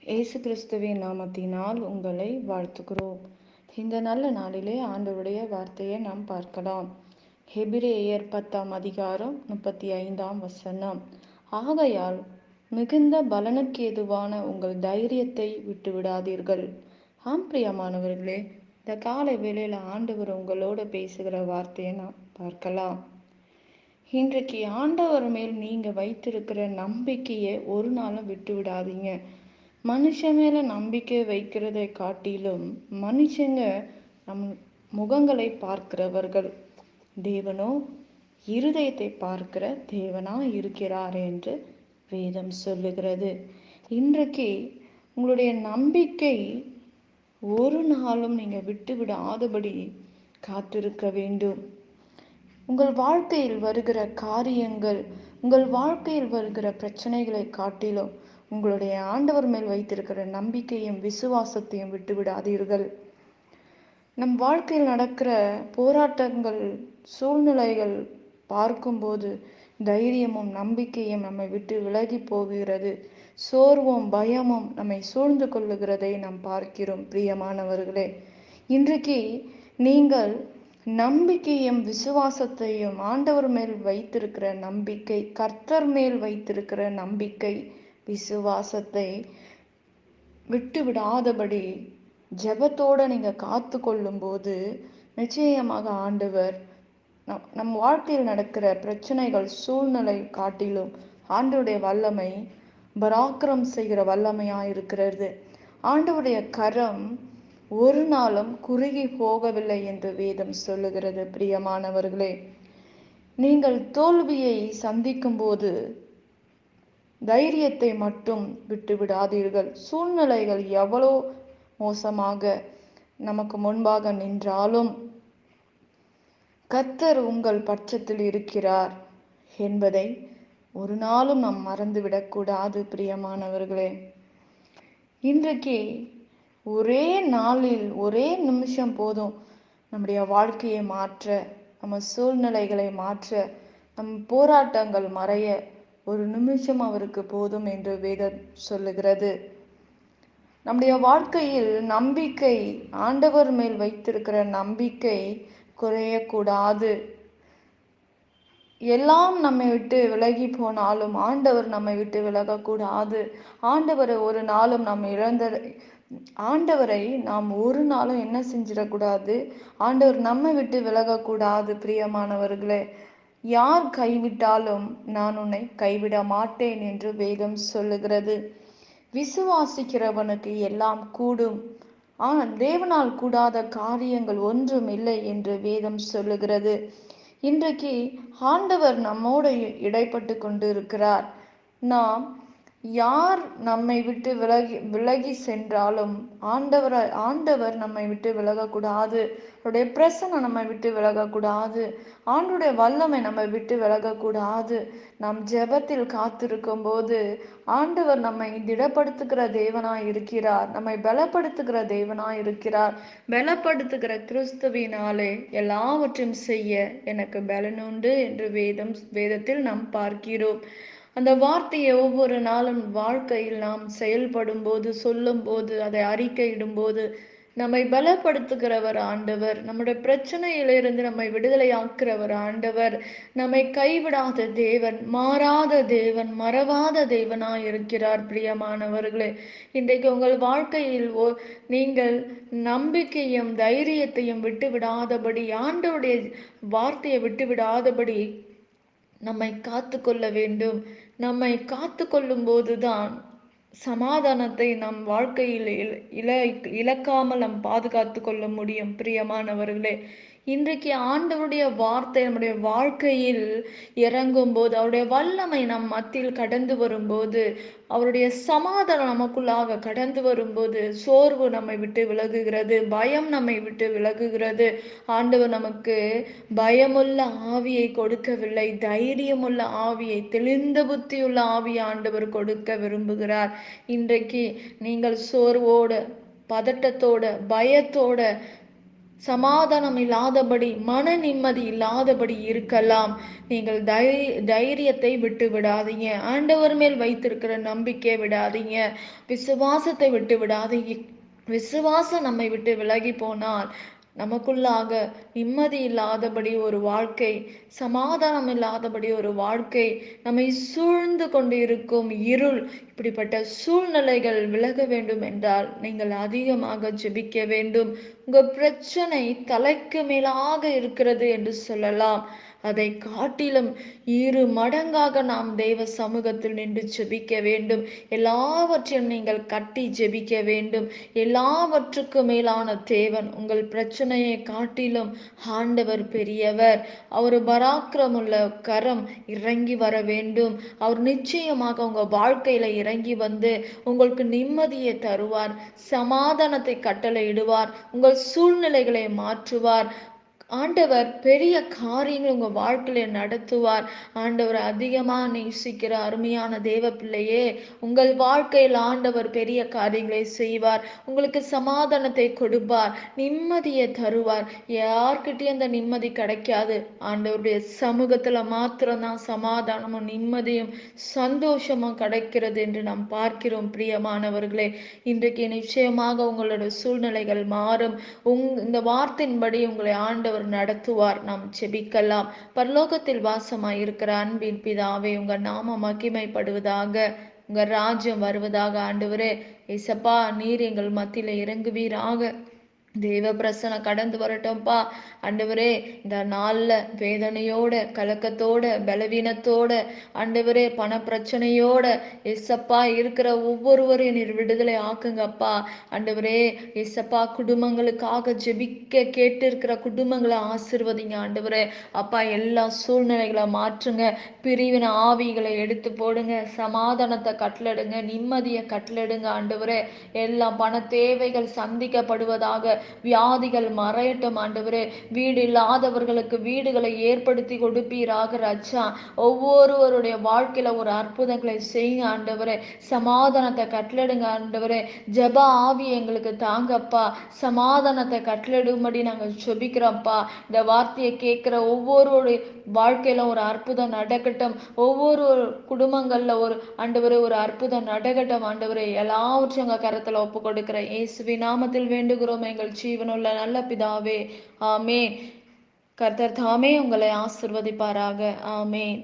இயேசு கிறிஸ்துவின் நாமத்தினால் உங்களை வாழ்த்துகிறோம். இந்த நல்ல நாளிலே ஆண்டவருடைய வார்த்தையை நாம் பார்க்கலாம். எபிரேயர் 10ஆம் அதிகாரம் 35ஆம் வசனம். ஆகையால் மிகுந்த பலனுக்கு ஏதுவான உங்கள் தைரியத்தை விட்டுவிடாதீர்கள். ஆம் பிரியமானவர்களே, இந்த காலை வேளையில் ஆண்டவர் உங்களோட பேசுகிற வார்த்தையை நாம் பார்க்கலாம். இன்றைக்கு ஆண்டவர் மேல் நீங்க வைத்திருக்கிற நம்பிக்கையை ஒரு நாளும் விட்டு விடாதீங்க. மனுஷன் மேல நம்பிக்கை வைக்கிறதை காட்டிலும் மனுஷங்க நம் முகங்களை பார்க்கிறவர்கள், தேவனோ இருதயத்தை பார்க்கிற தேவனா இருக்கிறார் என்று வேதம் சொல்லுகிறது. இன்றைக்கு உங்களுடைய நம்பிக்கை ஒரு நாளும் நீங்க விட்டு விடாதபடி காத்திருக்க வேண்டும். உங்கள் வாழ்க்கையில் வருகிற காரியங்கள், உங்கள் வாழ்க்கையில் வருகிற பிரச்சனைகளை காட்டிலும் உங்களுடைய ஆண்டவர் மேல் வைத்திருக்கிற நம்பிக்கையும் விசுவாசத்தையும் விட்டு விடாதீர்கள். நம் வாழ்க்கையில் நடக்கிற போராட்டங்கள், சூழ்நிலைகள் பார்க்கும்போது தைரியமும் நம்பிக்கையும் நம்மை விட்டு விலகி போகிறது. சோர்வும் பயமும் நம்மை சூழ்ந்து கொள்ளுகிறதை நாம் பார்க்கிறோம். பிரியமானவர்களே, இன்றைக்கு நீங்கள் நம்பிக்கையும் விசுவாசத்தையும், ஆண்டவர் மேல் வைத்திருக்கிற நம்பிக்கை, கர்த்தர் மேல் வைத்திருக்கிற நம்பிக்கை விசுவாசத்தை விட்டு விடாதபடி ஜெபத்தோட நீங்க காத்து கொள்ளும் போது நிச்சயமாக ஆண்டவர் நம் வாழ்க்கையில் நடக்கிற பிரச்சனைகள், சூழ்நிலை காட்டிலும் ஆண்டவருடைய வல்லமை பராக்கிரம் செய்கிற வல்லமையா இருக்கிறது. ஆண்டவருடைய கரம் ஒரு நாளும் குறுகி போகவில்லை என்று வேதம் சொல்லுகிறது. பிரியமானவர்களே, நீங்கள் தோல்வியை சந்திக்கும் போது தைரியத்தை மட்டும் விட்டு விடாதீர்கள். சூழ்நிலைகள் எவ்வளோ மோசமாக நமக்கு முன்பாக நின்றாலும் கர்த்தர் உங்கள் பட்சத்தில் இருக்கிறார் என்பதை ஒரு நாளும் நாம் மறந்துவிடக்கூடாது. பிரியமானவர்களே, இன்றைக்கு ஒரே நாளில் ஒரே நிமிஷம் போதும் நம்முடைய வாழ்க்கையை மாற்ற, நம்ம சூழ்நிலைகளை மாற்ற, நம் போராட்டங்கள் மறைய ஒரு நிமிஷம் அவருக்கு போதும் என்று வேதம் சொல்லுகிறது. நம்முடைய வாழ்க்கையில் நம்பிக்கை, ஆண்டவர் மேல் வைத்திருக்கிற நம்பிக்கை குறையக்கூடாது. எல்லாம் நம்மை விட்டு விலகி போனாலும் ஆண்டவர் நம்மை விட்டு விலகக்கூடாது. ஆண்டவரை ஒரு நாளும் ஆண்டவரை நாம் ஒரு நாளும் என்ன செஞ்சிடக்கூடாது, ஆண்டவர் நம்மை விட்டு விலகக்கூடாது. பிரியமானவர்களே, யார் கைவிட்டாலும் நான் உன்னை கைவிட மாட்டேன் என்று வேதம் சொல்லுகிறது. விசுவாசிக்கிறவனுக்கு எல்லாம் கூடும், ஆனால் தேவனால் கூடாத காரியங்கள் ஒன்றும் இல்லை என்று வேதம் சொல்லுகிறது. இன்றைக்கு ஆண்டவர் நம்மோடு இடைப்பட்டு கொண்டு இருக்கிறார். நாம் யார் நம்மை விட்டு விலகி சென்றாலும் ஆண்டவர் நம்மை விட்டு விலகக்கூடாது. அவருடைய பிரசன்னம் நம்மை விட்டு விலகக்கூடாது. ஆண்டுடைய வல்லமை நம்மை விட்டு விலகக்கூடாது. நாம் ஜெபத்தில் காத்திருக்கும் போது ஆண்டவர் நம்மை திடப்படுத்துகிற தேவனாய் இருக்கிறார், நம்மை பலப்படுத்துகிற தேவனாய் இருக்கிறார். பலப்படுத்துகிற கிறிஸ்துவினாலே எல்லாவற்றையும் செய்ய எனக்கு பலனுண்டு என்று வேதத்தில் நாம் பார்க்கிறோம். அந்த வார்த்தையை ஒவ்வொரு நாளும் வாழ்க்கையில் நாம் செயல்படும் போது, சொல்லும் போது, அதை அறிக்கையிடும் போது நம்மை பலப்படுத்துகிறவர் ஆண்டவர். நம்முடைய பிரச்சனையிலிருந்து நம்மை விடுதலை ஆக்குறவர் ஆண்டவர். நம்மை கைவிடாத தேவன், மாறாத தேவன், மறவாத தேவனாய் இருக்கிறார். பிரியமானவர்களே, இன்றைக்கு உங்கள் வாழ்க்கையில் நீங்கள் நம்பிக்கையும் தைரியத்தையும் விட்டு விடாதபடி, ஆண்டவருடைய வார்த்தையை விட்டு விடாதபடி நம்மை காத்து கொள்ள வேண்டும். நம்மை காத்து கொள்ளும் போதுதான் சமாதானத்தை நம் வாழ்க்கையில் இழக்காமல் நாம் பாதுகாத்து கொள்ள முடியும். பிரியமானவர்களே, இன்றைக்கு ஆண்டவருடைய வார்த்தை நம்முடைய வாழ்க்கையில் இறங்கும் போது, அவருடைய வல்லமை நம் மத்தியில் கடந்து வரும்போது, அவருடைய சமாதானம் நமக்குள்ளாக கடந்து வரும்போது சோர்வு நம்மை விட்டு விலகுகிறது, பயம் நம்மை விட்டு விலகுகிறது. ஆண்டவர் நமக்கு பயமுள்ள ஆவியை கொடுக்கவில்லை, தைரியமுள்ள ஆவியை, தெளிந்த புத்தியுள்ள ஆவியை ஆண்டவர் கொடுக்க விரும்புகிறார். இன்றைக்கு நீங்கள் சோர்வோட, பதட்டத்தோட, பயத்தோட சமாதானம் இல்லாதபடி, மன நிம்மதி இல்லாதபடி இருக்கலாம். நீங்கள் தைரியத்தை விட்டு விடாதீங்க. ஆண்டவர் மேல் வைத்திருக்கிற நம்பிக்கையை விடாதீங்க. விசுவாசத்தை விட்டு விடாதீங்க. விசுவாசம் நம்மை விட்டு விலகி போனால் நமக்குள்ளாக நிம்மதி இல்லாதபடி ஒரு வாழ்க்கை, சமாதானம் இல்லாதபடி ஒரு வாழ்க்கை, நம்மை சூழ்ந்து கொண்டு இருக்கும் இருள், இப்படிப்பட்ட சூழ்நிலைகள் விலக வேண்டும் என்றால் நீங்கள் அதிகமாக ஜெபிக்க வேண்டும். உங்க பிரச்சனை தலைக்கு மேலாக இருக்கிறது என்று சொல்லலாம். அதை காட்டிலும் 2 மடங்காக நாம் தெய்வ சமூகத்தில் நின்று ஜெபிக்க வேண்டும். எல்லாவற்றையும் நீங்கள் கட்டி ஜெபிக்க வேண்டும். எல்லாவற்றுக்கும் மேலான தேவன், உங்கள் பிரச்சனையை காட்டிலும் ஆண்டவர் பெரியவர். அவர் பராக்கிரமுள்ள கரம் இறங்கி வர வேண்டும். அவர் நிச்சயமாக உங்க வாழ்க்கையில இறங்கி வந்து உங்களுக்கு நிம்மதியை தருவார், சமாதானத்தை கட்டளையிடுவார், உங்கள் சூழ்நிலைகளை மாற்றுவார். ஆண்டவர் பெரிய காரியங்கள் உங்க வாழ்க்கையில நடத்துவார். ஆண்டவர் அதிகமா நேசிக்கிற அருமையான தேவ பிள்ளையே, உங்கள் வாழ்க்கையில் ஆண்டவர் பெரிய காரியங்களை செய்வார். உங்களுக்கு சமாதானத்தை கொடுப்பார், நிம்மதியை தருவார். யார்கிட்டயும் அந்த நிம்மதி கிடைக்காது. ஆண்டவருடைய சமூகத்துல மாத்திரம்தான் சமாதானமும் நிம்மதியும் சந்தோஷமும் கிடைக்கிறது என்று நாம் பார்க்கிறோம். பிரியமானவர்களே, இன்றைக்கு நிச்சயமாக உங்களோட சூழ்நிலைகள் மாறும். இந்த வார்த்தையின்படி உங்களை ஆண்டவர் நடத்துவார். நாம் செபிக்கலாம். பரலோகத்தில் வாசமாய் இருக்கிற அன்பின் பிதாவே, உங்க நாம மகிமைப்படுவதாக, உங்க ராஜ்யம் வருவதாக. ஆண்டவரே இசப்பா, நீர் எங்கள் மத்தியில இறங்குவீராக. தேவ பிரசனை கடந்து வரட்டும்ப்பா. ஆண்டவரே, இந்த நாள்ல வேதனையோட, கலக்கத்தோட, பலவீனத்தோட, ஆண்டவரே பண பிரச்சனையோட எசப்பா இருக்கிற ஒவ்வொருவரையும் நீர் விடுதலை ஆக்குங்கப்பா. ஆண்டவரே எசப்பா, குடும்பங்களுக்காக ஜெபிக்க கேட்டு இருக்கிற குடும்பங்களை ஆசிர்வதிங்க. ஆண்டவரே அப்பா, எல்லா சூழ்நிலைகளை மாற்றுங்க. பிரிவின ஆவிகளை எடுத்து போடுங்க. சமாதானத்தை கட்டளடுங்க, நிம்மதியை கட்டளடுங்க. ஆண்டவரே எல்லா பண தேவைகள் சந்திக்கப்படுவதாக, வியாதிகள் மறையட்டும். ஆண்டவரே வீடு இல்லாதவர்களுக்கு வீடுகளை ஏற்படுத்தி கொடுப்பீராக ராஜா. ஒவ்வொருவருடைய வாழ்க்கையில ஒரு அற்புதங்களை செய்யுங்க ஆண்டவரே. சமாதானத்தை கட்டளிடுங்க ஆண்டவரே. ஜெப ஆவி எங்களுக்கு தாங்கப்பா. சமாதானத்தை கட்டளிடும்படி நாங்கள் ஜெபிக்கிறோம்ப்பா. இந்த வார்த்தையை கேட்கிற ஒவ்வொருடைய வாழ்க்கையில ஒரு அற்புதம் நடக்கட்டும். ஒவ்வொரு குடும்பங்கள்ல ஒரு ஆண்டவரே ஒரு அற்புதம் நடக்கட்டும். ஆண்டவரே எல்லாவற்றையும் உங்க கரத்துல ஒப்பு கொடுக்கிற இயேசுவின் நாமத்தில் வேண்டுகிறோம் எங்கள் ஜீவனுள்ள நல்ல பிதாவே. ஆமேன். கர்த்தர் தாமே உங்களை ஆசிர்வதிப்பாராக. ஆமேன்.